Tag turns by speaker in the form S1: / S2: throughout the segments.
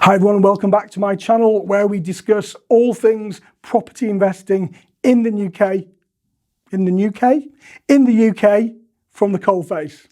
S1: Hi everyone, and welcome back to my channel where we discuss all things property investing in the UK, from the coalface.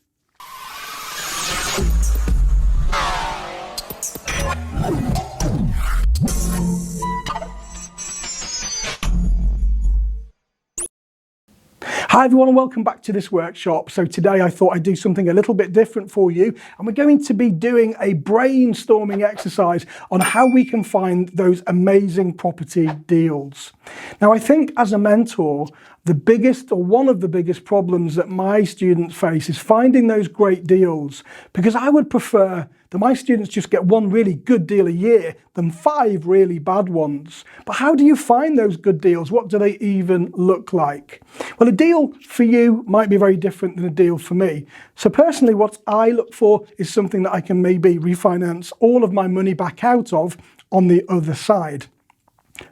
S1: Hi everyone, and welcome back to this workshop. So today I thought I'd do something a little bit different for you, and we're going to be doing a brainstorming exercise on how we can find those amazing property deals. Now, I think as a mentor, the biggest or one of the biggest problems that my students face is finding those great deals, because I would prefer that my students just get one really good deal a year than 5 really bad ones. But how do you find those good deals? What do they even look like? Well, a deal for you might be very different than a deal for me. So personally, what I look for is something that I can maybe refinance all of my money back out of on the other side.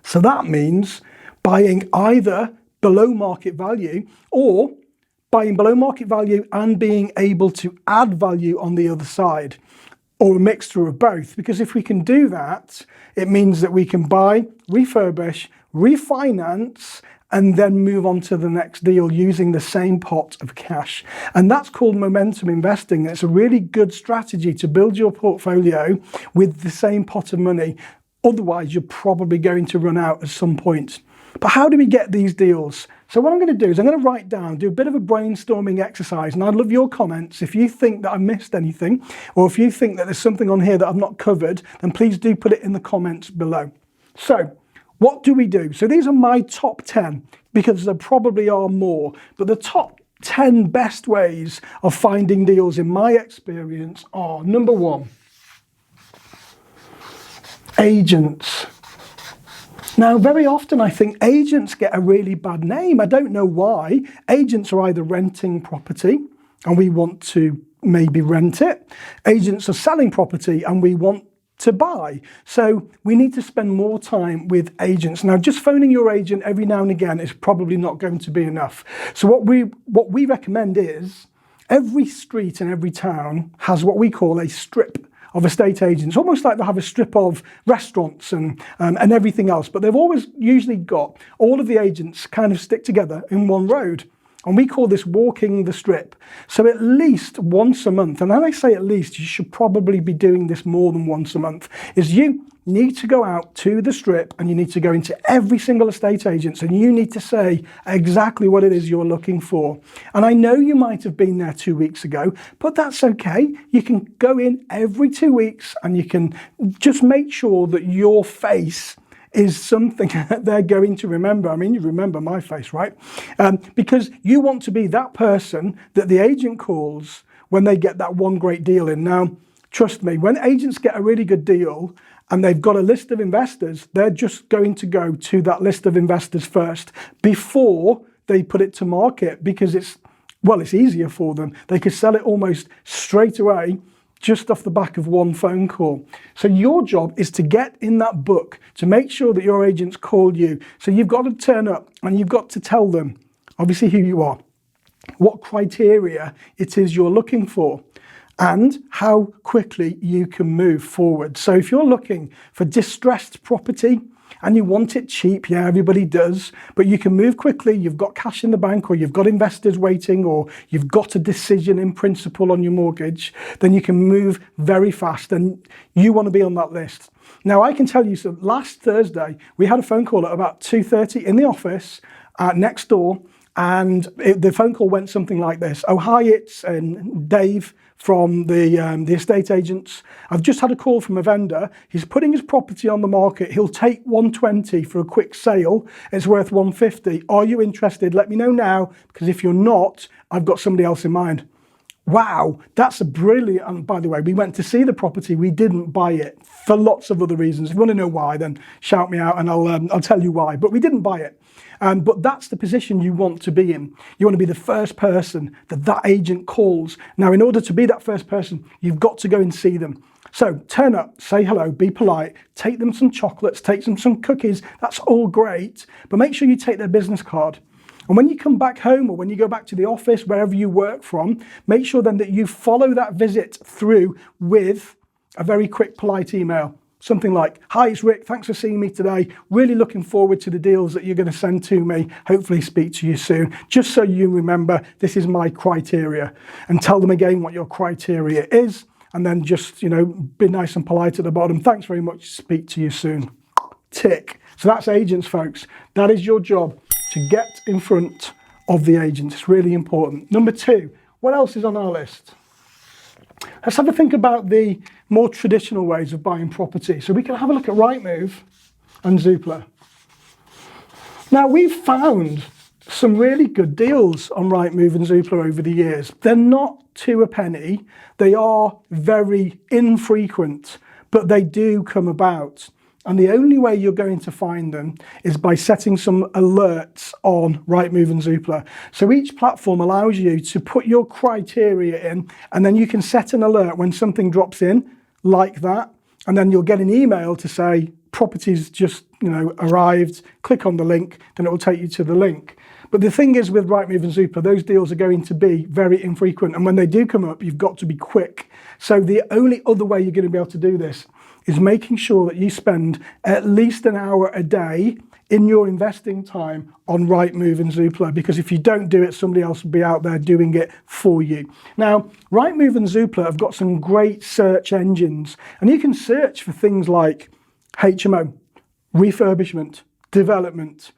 S1: So that means buying either below market value or buying below market value and being able to add value on the other side, or a mixture of both. Because if we can do that, it means that we can buy, refurbish, refinance, and then move on to the next deal using the same pot of cash. And that's called momentum investing. It's a really good strategy to build your portfolio with the same pot of money. Otherwise, you're probably going to run out at some point. But how do we get these deals? So what I'm going to do is I'm going to write down, do a bit of a brainstorming exercise, and I'd love your comments. If you think that I missed anything, or if you think that there's something on here that I've not covered, then please do put it in the comments below. So what do we do? So these are my top 10, because there probably are more, but the top 10 best ways of finding deals in my experience are: number 1, agents. Now, very often I think agents get a really bad name. I don't know why. Agents are either renting property and we want to maybe rent it. Agents are selling property and we want to buy. So we need to spend more time with agents. Now, just phoning your agent every now and again is probably not going to be enough. So what we recommend is every street in every town has what we call a strip of estate agents, almost like they have a strip of restaurants and everything else, but they've always usually got all of the agents kind of stick together in one road. And we call this walking the strip. So at least once a month, and when I say at least, you should probably be doing this more than once a month, is you need to go out to the strip and you need to go into every single estate agent and you need to say exactly what it is you're looking for. And I know you might have been there 2 weeks ago, but that's okay. You can go in every 2 weeks and you can just make sure that your face is something that they're going to remember. I mean, you remember my face, right? Because you want to be that person that the agent calls when they get that one great deal in. Now, trust me, when agents get a really good deal and they've got a list of investors, they're just going to go to that list of investors first before they put it to market, because it's easier for them. They could sell it almost straight away just off the back of one phone call. So your job is to get in that book, to make sure that your agents call you. So you've got to turn up and you've got to tell them, obviously, who you are, what criteria it is you're looking for, and how quickly you can move forward. So if you're looking for distressed property and you want it cheap, yeah, everybody does, but you can move quickly, you've got cash in the bank, or you've got investors waiting, or you've got a decision in principle on your mortgage, then you can move very fast, and you want to be on that list. Now, I can tell you, so last Thursday, we had a phone call at about 2:30 in the office next door, and the phone call went something like this. Oh, hi, it's Dave from the estate agents. I've just had a call from a vendor. He's putting his property on the market. He'll take 120 for a quick sale. It's worth 150. Are you interested? Let me know now, because if you're not, I've got somebody else in mind. Wow, that's a brilliant, and by the way, we went to see the property, we didn't buy it for lots of other reasons. If you want to know why, then shout me out and I'll tell you why, but we didn't buy it. But that's the position you want to be in. You want to be the first person that agent calls. Now, in order to be that first person, you've got to go and see them. So turn up, say hello, be polite, take them some chocolates, take them some cookies, that's all great, but make sure you take their business card. And when you come back home, or when you go back to the office, wherever you work from, make sure then that you follow that visit through with a very quick, polite email. something like, "Hi, it's Rick, thanks for seeing me today. Really looking forward to the deals that you're going to send to me. Hopefully speak to you soon." Just so you remember, this is my criteria. And tell them again what your criteria is. And then just, be nice and polite at the bottom. "Thanks very much, speak to you soon." Tick. So that's agents, folks. That is your job, to get in front of the agents. It's really important. Number 2, what else is on our list? Let's have a think about the more traditional ways of buying property. So we can have a look at Rightmove and Zoopla. Now, we've found some really good deals on Rightmove and Zoopla over the years. They're not to a penny. They are very infrequent, but they do come about. And the only way you're going to find them is by setting some alerts on Rightmove and Zoopla. So each platform allows you to put your criteria in, and then you can set an alert when something drops in like that. And then you'll get an email to say, "Property's just, arrived, click on the link," then it will take you to the link. But the thing is with Rightmove and Zoopla, those deals are going to be very infrequent. And when they do come up, you've got to be quick. So the only other way you're going to be able to do this is making sure that you spend at least an hour a day in your investing time on Rightmove and Zoopla, because if you don't do it, somebody else will be out there doing it for you. Now, Rightmove and Zoopla have got some great search engines, and you can search for things like HMO, refurbishment, development,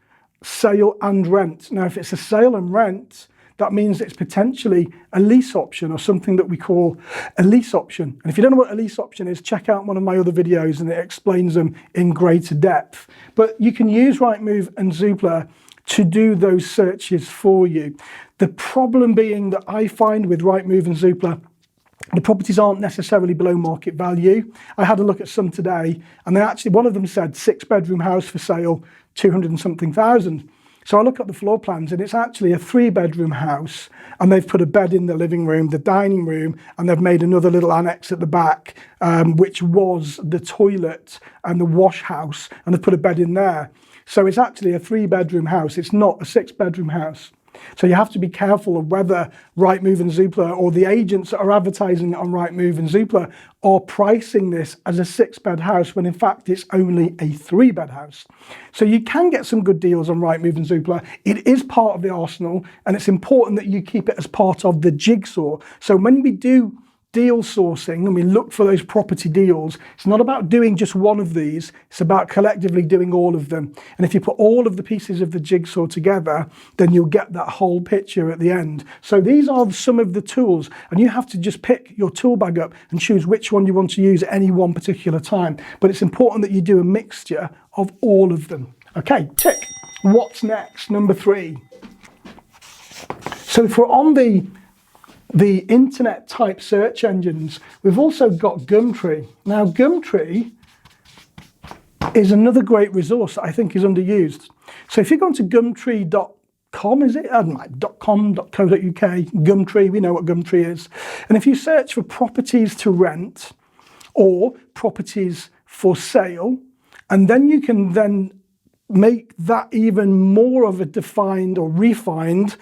S1: sale and rent. Now, if it's a sale and rent, that means it's potentially a lease option or something that we call a lease option. And if you don't know what a lease option is, check out one of my other videos and it explains them in greater depth. But you can use Rightmove and Zoopla to do those searches for you. The problem being that I find with Rightmove and Zoopla, the properties aren't necessarily below market value. I had a look at some today, and one of them said 6-bedroom house for sale, 200 and something thousand. So I look at the floor plans, and it's actually a 3-bedroom house, and they've put a bed in the living room, the dining room, and they've made another little annex at the back, which was the toilet and the wash house, and they've put a bed in there. So it's actually a 3-bedroom house. It's not a 6-bedroom house. So you have to be careful of whether Rightmove and Zoopla or the agents that are advertising it on Rightmove and Zoopla are pricing this as a 6-bed house when in fact it's only a 3-bed house. So you can get some good deals on Rightmove and Zoopla. It is part of the arsenal, and it's important that you keep it as part of the jigsaw. So when we do deal sourcing and we look for those property deals, it's not about doing just one of these, it's about collectively doing all of them. And if you put all of the pieces of the jigsaw together, then you'll get that whole picture at the end. So these are some of the tools, and you have to just pick your tool bag up and choose which one you want to use at any one particular time. But it's important that you do a mixture of all of them. Okay, tick. What's next? Number 3. So if we're on the internet type search engines, we've also got Gumtree. Now, Gumtree is another great resource that I think is underused. So if you go onto gumtree.com, is it? I don't know, .com.co.uk, Gumtree, we know what Gumtree is. And if you search for properties to rent or properties for sale, and then you can then make that even more of a defined or refined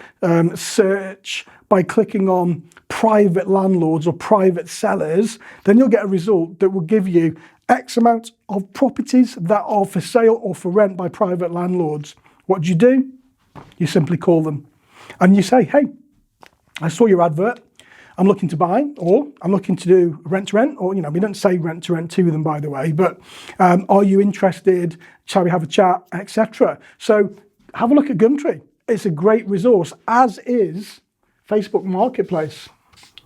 S1: search by clicking on private landlords or private sellers, then you'll get a result that will give you X amount of properties that are for sale or for rent by private landlords. What do? You simply call them and you say, "Hey, I saw your advert. I'm looking to buy, or I'm looking to do rent to rent," or, we don't say rent to them, by the way, but are you interested? Shall we have a chat, etc. So have a look at Gumtree. It's a great resource, as is Facebook Marketplace.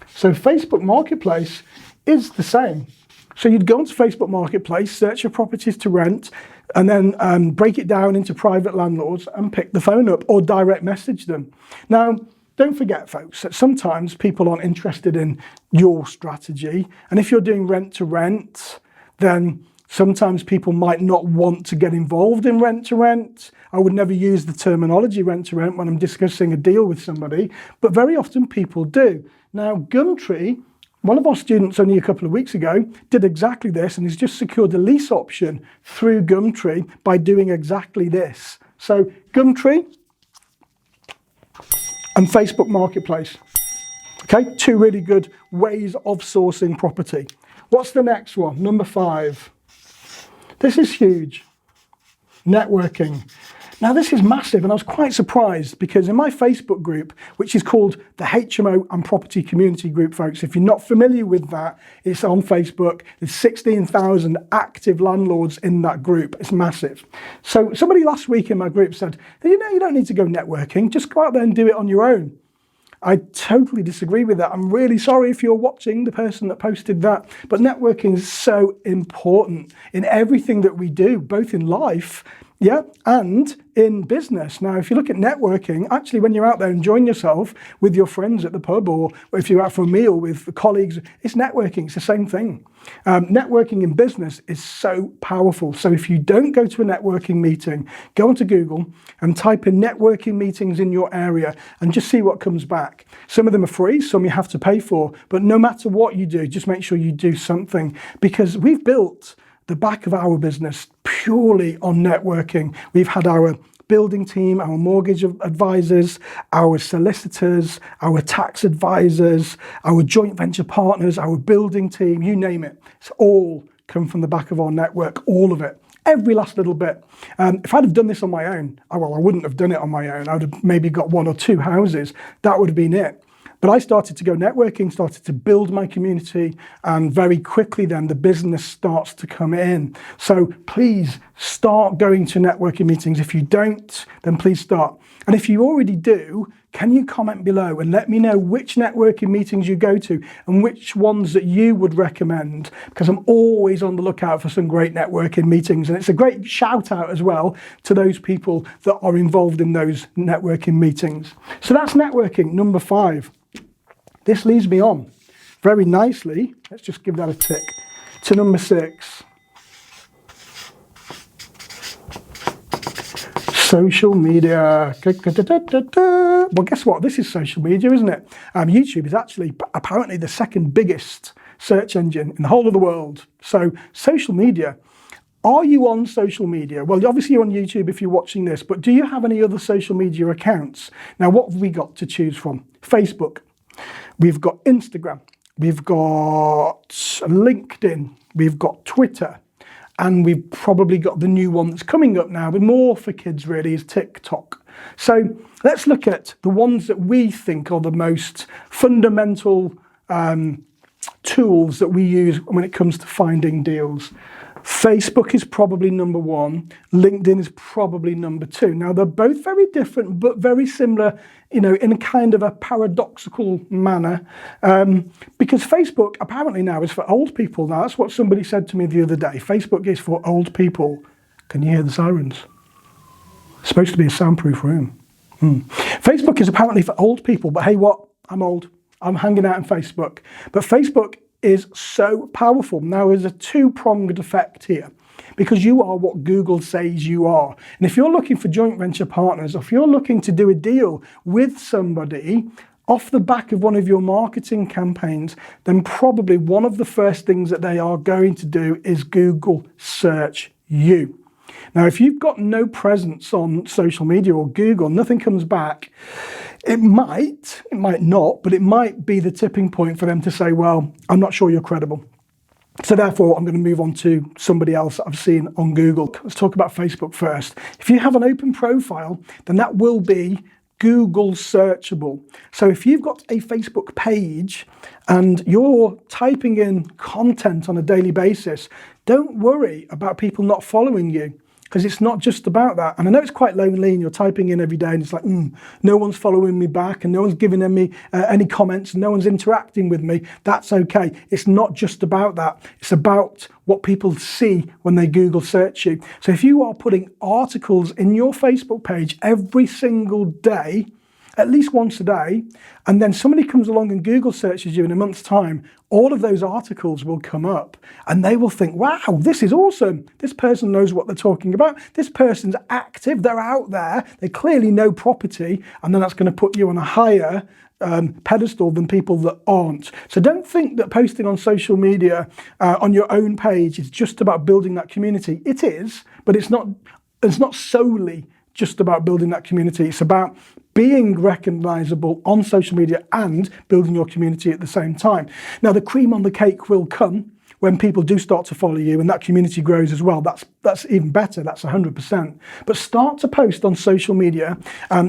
S1: So Facebook Marketplace is the same. So you'd go onto Facebook Marketplace, search for properties to rent, and then break it down into private landlords and pick the phone up or direct message them. Now, don't forget, folks, that sometimes people aren't interested in your strategy. And if you're doing rent to rent, then sometimes people might not want to get involved in rent to rent. I would never use the terminology rent to rent when I'm discussing a deal with somebody, but very often people do. Now, Gumtree, one of our students only a couple of weeks ago did exactly this, and he's just secured a lease option through Gumtree by doing exactly this. So Gumtree and Facebook Marketplace. Okay, 2 really good ways of sourcing property. What's the next one? Number 5. This is huge. Networking. Now this is massive, and I was quite surprised because in my Facebook group, which is called the HMO and Property Community Group, folks, if you're not familiar with that, it's on Facebook. There's 16,000 active landlords in that group. It's massive. So somebody last week in my group said, you know, you don't need to go networking, just go out there and do it on your own. I totally disagree with that. I'm really sorry if you're watching, the person that posted that, but networking is so important in everything that we do, both in life, yeah, and in business. Now, if you look at networking, actually, when you're out there enjoying yourself with your friends at the pub, or if you're out for a meal with colleagues, it's networking. It's the same thing. Networking in business is so powerful. So if you don't go to a networking meeting, go onto Google and type in networking meetings in your area and just see what comes back. Some of them are free, some you have to pay for, but no matter what you do, just make sure you do something, because we've built the back of our business purely on networking. We've had our building team, our mortgage advisors, our solicitors, our tax advisors, our joint venture partners, our building team, you name it. It's all come from the back of our network, all of it. Every last little bit. If I'd have done this on my own, well, I wouldn't have done it on my own. I would have maybe got 1 or 2 houses. That would have been it. But I started to go networking, started to build my community, and very quickly then the business starts to come in. So please start going to networking meetings. If you don't, then please start. And if you already do, can you comment below and let me know which networking meetings you go to and which ones that you would recommend, because I'm always on the lookout for some great networking meetings. And it's a great shout out as well to those people that are involved in those networking meetings. So that's networking, number 5. This leads me on very nicely, let's just give that a tick, to number 6. Social media. Well, guess what? This is social media, isn't it? YouTube is actually apparently the second biggest search engine in the whole of the world. So social media. Are you on social media? Well, obviously you're on YouTube if you're watching this, but do you have any other social media accounts? Now, what have we got to choose from? Facebook. We've got Instagram, we've got LinkedIn, we've got Twitter, and we've probably got the new one that's coming up now, but more for kids really, is TikTok. So let's look at the ones that we think are the most fundamental tools that we use when it comes to finding deals. Facebook is probably number 1. LinkedIn is probably number 2. Now, they're both very different, but very similar, you know, in a kind of a paradoxical manner. Because Facebook apparently now is for old people. Now, that's what somebody said to me the other day. Facebook is for old people. Can you hear the sirens? It's supposed to be a soundproof room. Facebook is apparently for old people, but hey, what? I'm old. I'm hanging out on Facebook. But Facebook is so powerful. Now, there's a 2-pronged effect here, because you are what Google says you are. And if you're looking for joint venture partners, or if you're looking to do a deal with somebody off the back of one of your marketing campaigns, then probably one of the first things that they are going to do is Google search you. Now, if you've got no presence on social media or Google, nothing comes back, it might not, but it might be the tipping point for them to say, well, I'm not sure you're credible. So therefore, I'm going to move on to somebody else that I've seen on Google. Let's talk about Facebook first. If you have an open profile, then that will be Google searchable. So if you've got a Facebook page and you're typing in content on a daily basis, don't worry about people not following you, because it's not just about that. And I know it's quite lonely and you're typing in every day and it's like, no one's following me back and no one's giving me any comments and no one's interacting with me. That's okay. It's not just about that. It's about what people see when they Google search you. So if you are putting articles in your Facebook page every single day, at least once a day, and then somebody comes along and Google searches you in a month's time, all of those articles will come up and they will think, wow, this is awesome. This person knows what they're talking about. This person's active. They're out there. They clearly know property. And then that's going to put you on a higher pedestal than people that aren't. So don't think that posting on social media on your own page is just about building that community. It is, but it's not solely just about building that community. It's about being recognizable on social media and building your community at the same time. Now, the cream on the cake will come when people do start to follow you and that community grows as well, that's even better. That's 100%. But start to post on social media,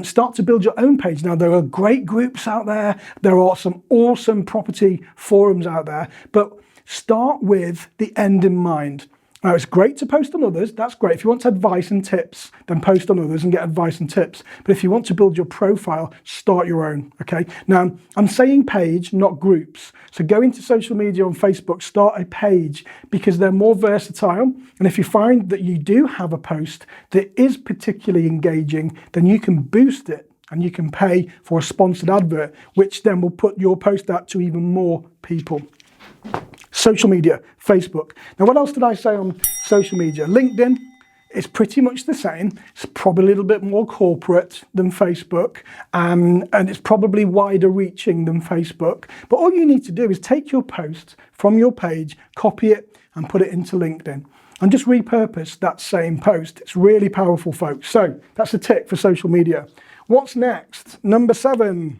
S1: start to build your own page. Now, there are great groups out there. There are some awesome property forums out there, but start with the end in mind. Now, it's great to post on others. That's great. If you want advice and tips, then post on others and get advice and tips. But if you want to build your profile, start your own, okay? Now, I'm saying page, not groups. So go into social media on Facebook, start a page, because they're more versatile. And if you find that you do have a post that is particularly engaging, then you can boost it and you can pay for a sponsored advert, which then will put your post out to even more people. Social media, Facebook. Now, what else did I say on social media? LinkedIn is pretty much the same. It's probably a little bit more corporate than Facebook, and it's probably wider reaching than Facebook. But all you need to do is take your post from your page, copy it, and put it into LinkedIn, and just repurpose that same post. It's really powerful, folks. So that's a tick for social media. What's next? Number 7.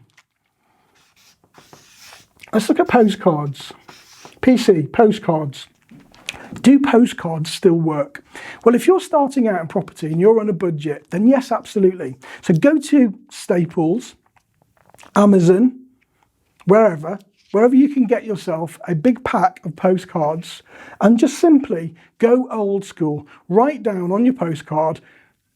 S1: Let's look at postcards. PC, postcards. Do postcards still work? Well, if you're starting out in property and you're on a budget, then yes, absolutely. So go to Staples, Amazon, wherever you can get yourself a big pack of postcards, and just simply go old school. Write down on your postcard,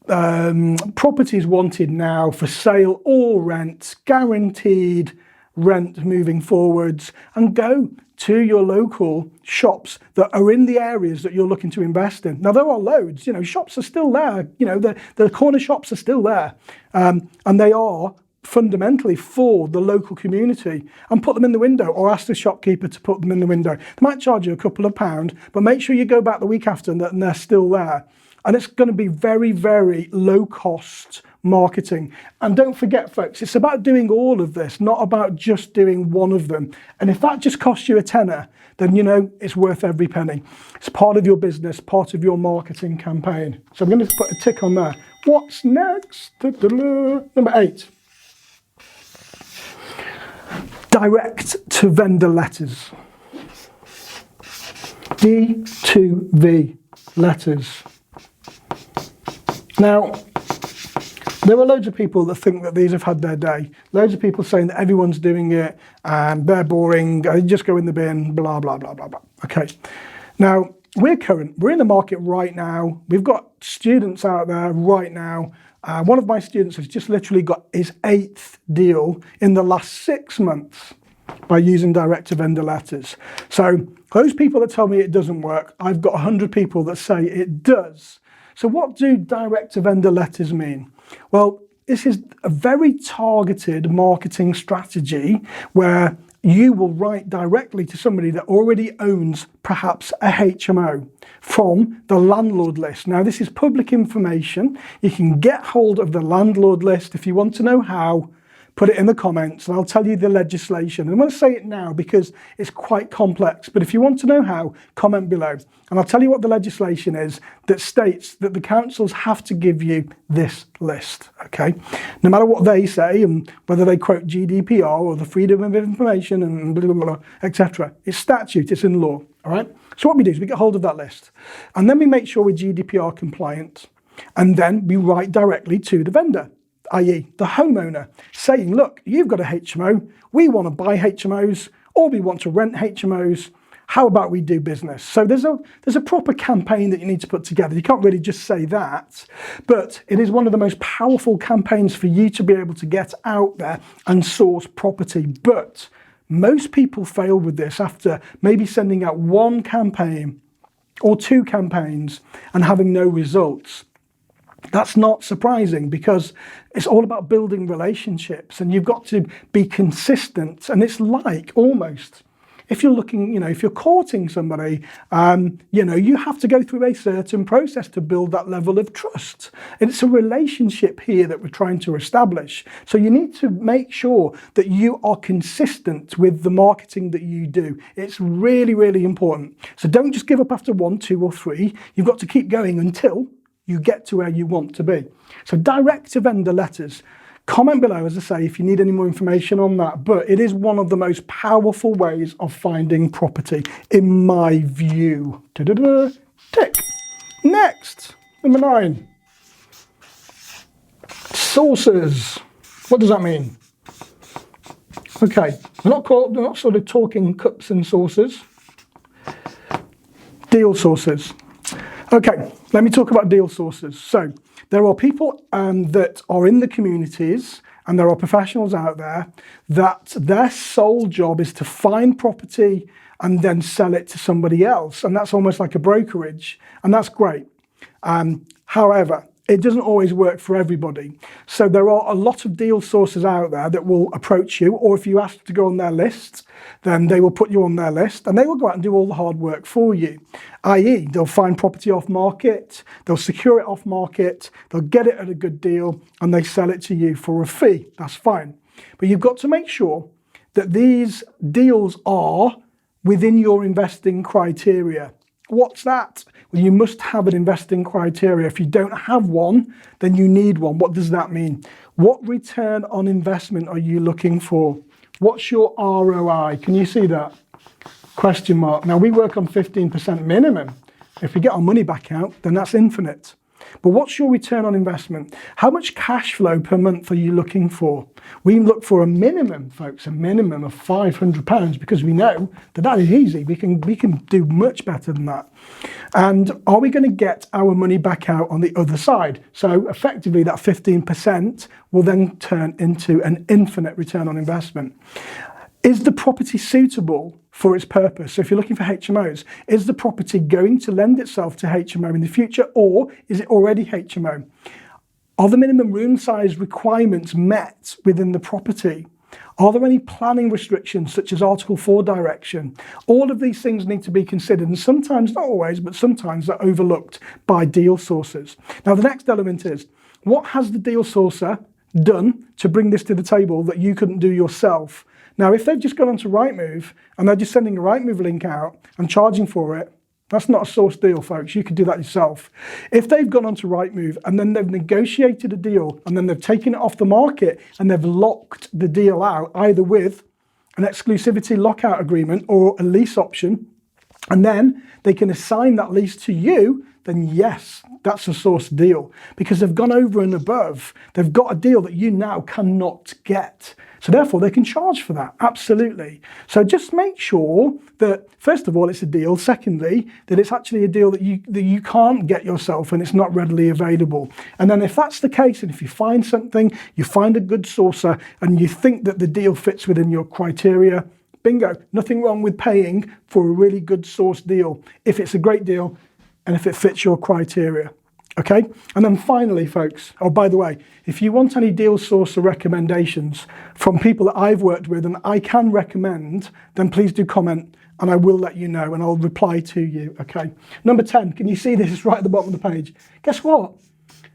S1: properties wanted now, for sale or rent, guaranteed rent moving forwards, and go to your local shops that are in the areas that you're looking to invest in. Now, there are loads, shops are still there, the corner shops are still there, and they are fundamentally for the local community, and put them in the window, or ask the shopkeeper to put them in the window. They might charge you a couple of pounds, but make sure you go back the week after and they're still there. And it's going to be very, very low cost marketing. And don't forget, folks, it's about doing all of this, not about just doing one of them. And if that just costs you a tenner, then it's worth every penny. It's part of your business, part of your marketing campaign. So I'm going to put a tick on there. What's next? Number 8. Direct to vendor letters. D2V letters. Now, there are loads of people that think that these have had their day. Loads of people saying that everyone's doing it and they're boring, just go in the bin, blah, blah, blah, blah, blah. Okay. Now, we're in the market right now. We've got students out there right now. One of my students has just literally got his 8th deal in the last 6 months by using direct to vendor letters. So those people that tell me it doesn't work, I've got 100 people that say it does. So what do direct to vendor letters mean? Well, this is a very targeted marketing strategy where you will write directly to somebody that already owns perhaps a HMO from the landlord list. Now, this is public information. You can get hold of the landlord list. If you want to know how, put it in the comments and I'll tell you the legislation. I'm going to say it now because it's quite complex, but if you want to know how, comment below. And I'll tell you what the legislation is that states that the councils have to give you this list, okay? No matter what they say and whether they quote GDPR or the Freedom of Information and blah, blah, blah, etc. It's statute, it's in law, all right? So what we do is we get hold of that list and then we make sure we're GDPR compliant, and then we write directly to the vendor, i.e. the homeowner, saying, look, you've got a HMO, we want to buy HMOs, or we want to rent HMOs, how about we do business? So there's a proper campaign that you need to put together. You can't really just say that, but it is one of the most powerful campaigns for you to be able to get out there and source property. But most people fail with this after maybe sending out one campaign or 2 campaigns and having no results. That's not surprising because it's all about building relationships and you've got to be consistent. And it's like almost, if you're looking, if you're courting somebody, you have to go through a certain process to build that level of trust. It's a relationship here that we're trying to establish. So you need to make sure that you are consistent with the marketing that you do. It's really, really important. So don't just give up after 1, 2, or 3. You've got to keep going until you get to where you want to be. So direct to vendor letters. Comment below, as I say, if you need any more information on that. But it is one of the most powerful ways of finding property, in my view. Da-da-da. Tick. Next, number 9. Sources. What does that mean? Okay, we're not sort of talking cups and saucers. Deal sources. Okay, let me talk about deal sources. So there are people that are in the communities, and there are professionals out there that their sole job is to find property and then sell it to somebody else. And that's almost like a brokerage, and that's great. However, it doesn't always work for everybody. So there are a lot of deal sources out there that will approach you, or if you ask to go on their list, then they will put you on their list and they will go out and do all the hard work for you. i.e. they'll find property off market, they'll secure it off market, they'll get it at a good deal and they sell it to you for a fee. That's fine. But you've got to make sure that these deals are within your investing criteria. What's that? Well, you must have an investing criteria. If you don't have one, then you need one. What does that mean? What return on investment are you looking for? What's your ROI? Can you see that? Question mark. Now, we work on 15% minimum. If we get our money back out, then that's infinite. But what's your return on investment? How much cash flow per month are you looking for? We look for a minimum, folks, a minimum of £500 because we know that is easy. We can do much better than that. And are we going to get our money back out on the other side? So effectively that 15% will then turn into an infinite return on investment. Is the property suitable for its purpose? So if you're looking for HMOs, is the property going to lend itself to HMO in the future, or is it already HMO? Are the minimum room size requirements met within the property? Are there any planning restrictions such as Article 4 direction? All of these things need to be considered, and sometimes, not always, but sometimes they're overlooked by deal sources. Now the next element is, what has the deal sourcer done to bring this to the table that you couldn't do yourself? Now, if they've just gone onto Rightmove and they're just sending a Rightmove link out and charging for it, that's not a source deal, folks. You could do that yourself. If they've gone onto Rightmove and then they've negotiated a deal and then they've taken it off the market and they've locked the deal out, either with an exclusivity lockout agreement or a lease option, and then they can assign that lease to you, then yes, that's a source deal because they've gone over and above. They've got a deal that you now cannot get. So therefore they can charge for that, absolutely. So just make sure that, first of all, it's a deal. Secondly, that it's actually a deal that you can't get yourself and it's not readily available. And then if that's the case, and if you find something, you find a good sourcer and you think that the deal fits within your criteria, bingo, nothing wrong with paying for a really good source deal if it's a great deal and if it fits your criteria. Okay, and then finally, folks, oh, by the way, if you want any deal sourcer recommendations from people that I've worked with and I can recommend, then please do comment and I will let you know and I'll reply to you, okay? Number 10, can you see this? It's right at the bottom of the page. Guess what?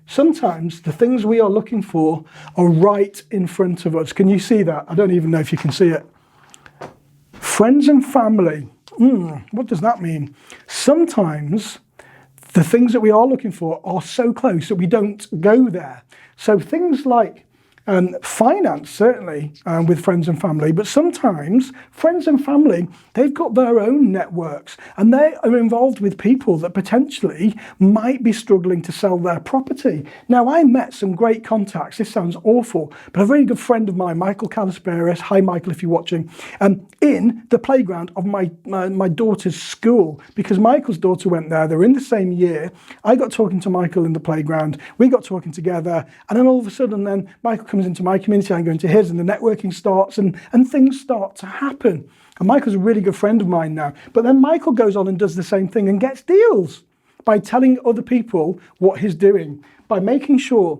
S1: Sometimes the things we are looking for are right in front of us. Can you see that? I don't even know if you can see it. Friends and family. What does that mean? Sometimes the things that we are looking for are so close that we don't go there. So things like finance, certainly, with friends and family, but sometimes friends and family, they've got their own networks and they are involved with people that potentially might be struggling to sell their property. Now, I met some great contacts. This sounds awful, but a very good friend of mine, Michael Calisperis, hi Michael if you're watching, in the playground of my daughter's school, because Michael's daughter went there, they're in the same year. I got talking to Michael in the playground, we got talking together, and then all of a sudden then Michael comes into my community, I go into his, and the networking starts and things start to happen. And Michael's a really good friend of mine now. But then Michael goes on and does the same thing and gets deals by telling other people what he's doing, by making sure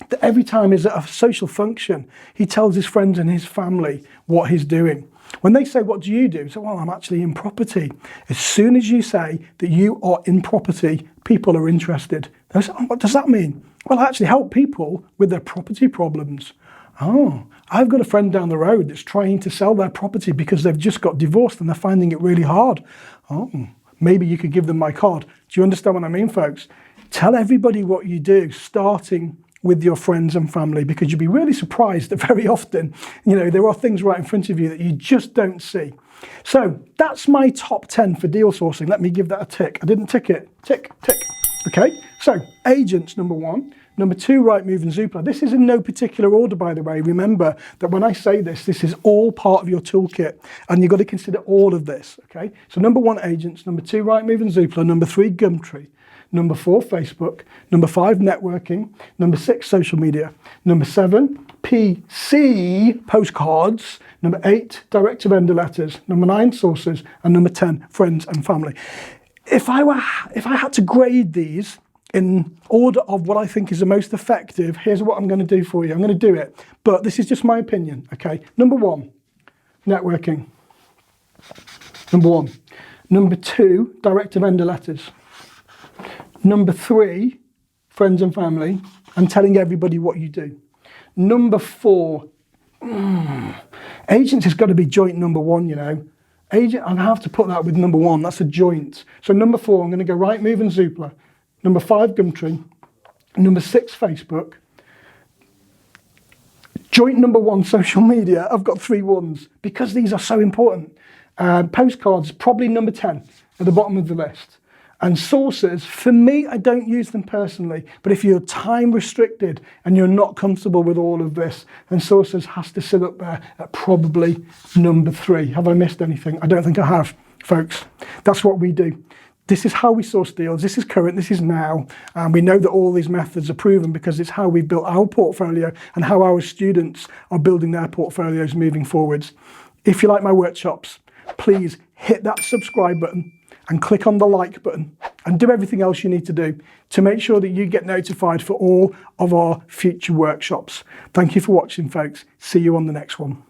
S1: that every time he's at a social function, he tells his friends and his family what he's doing. When they say, what do you do? So, well, I'm actually in property. As soon as you say that you are in property, people are interested. They say, oh, what does that mean? Well, I actually help people with their property problems. Oh, I've got a friend down the road that's trying to sell their property because they've just got divorced and they're finding it really hard. Oh, maybe you could give them my card. Do you understand what I mean, folks? Tell everybody what you do, starting with your friends and family, because you'd be really surprised that very often, there are things right in front of you that you just don't see. So that's my top 10 for deal sourcing. Let me give that a tick. I didn't tick it. Tick, tick. Okay, so agents, number 1. Number 2, Rightmove and Zoopla. This is in no particular order, by the way. Remember that when I say this is all part of your toolkit, and you've got to consider all of this, okay? So number 1, agents. Number 2, Rightmove and Zoopla. Number 3, Gumtree. Number 4, Facebook. Number 5, networking. Number 6, social media. Number 7, PC, postcards. Number 8, direct-to-vendor letters. Number 9, sources. And number 10, friends and family. If I had to grade these in order of what I think is the most effective, here's what I'm going to do for you. I'm going to do it, but this is just my opinion, okay? Number 1, networking. Number 1. Number 2, direct-to-vendor letters. Number 3, friends and family, and telling everybody what you do. Number 4, agents has got to be joint number 1, Agent, I have to put that with number 1. That's a joint. So number 4, I'm going to go Rightmove and Zoopla. Number 5, Gumtree. Number 6, Facebook. Joint number 1, social media. I've got 3 ones because these are so important. Postcards, probably number 10 at the bottom of the list. And sources, for me, I don't use them personally, but if you're time restricted and you're not comfortable with all of this, then sources has to sit up there at probably number 3. Have I missed anything? I don't think I have, folks. That's what we do. This is how we source deals. This is current, this is now. And we know that all these methods are proven because it's how we built our portfolio and how our students are building their portfolios moving forwards. If you like my workshops, please hit that subscribe button and click on the like button and do everything else you need to do to make sure that you get notified for all of our future workshops. Thank you for watching, folks. See you on the next one.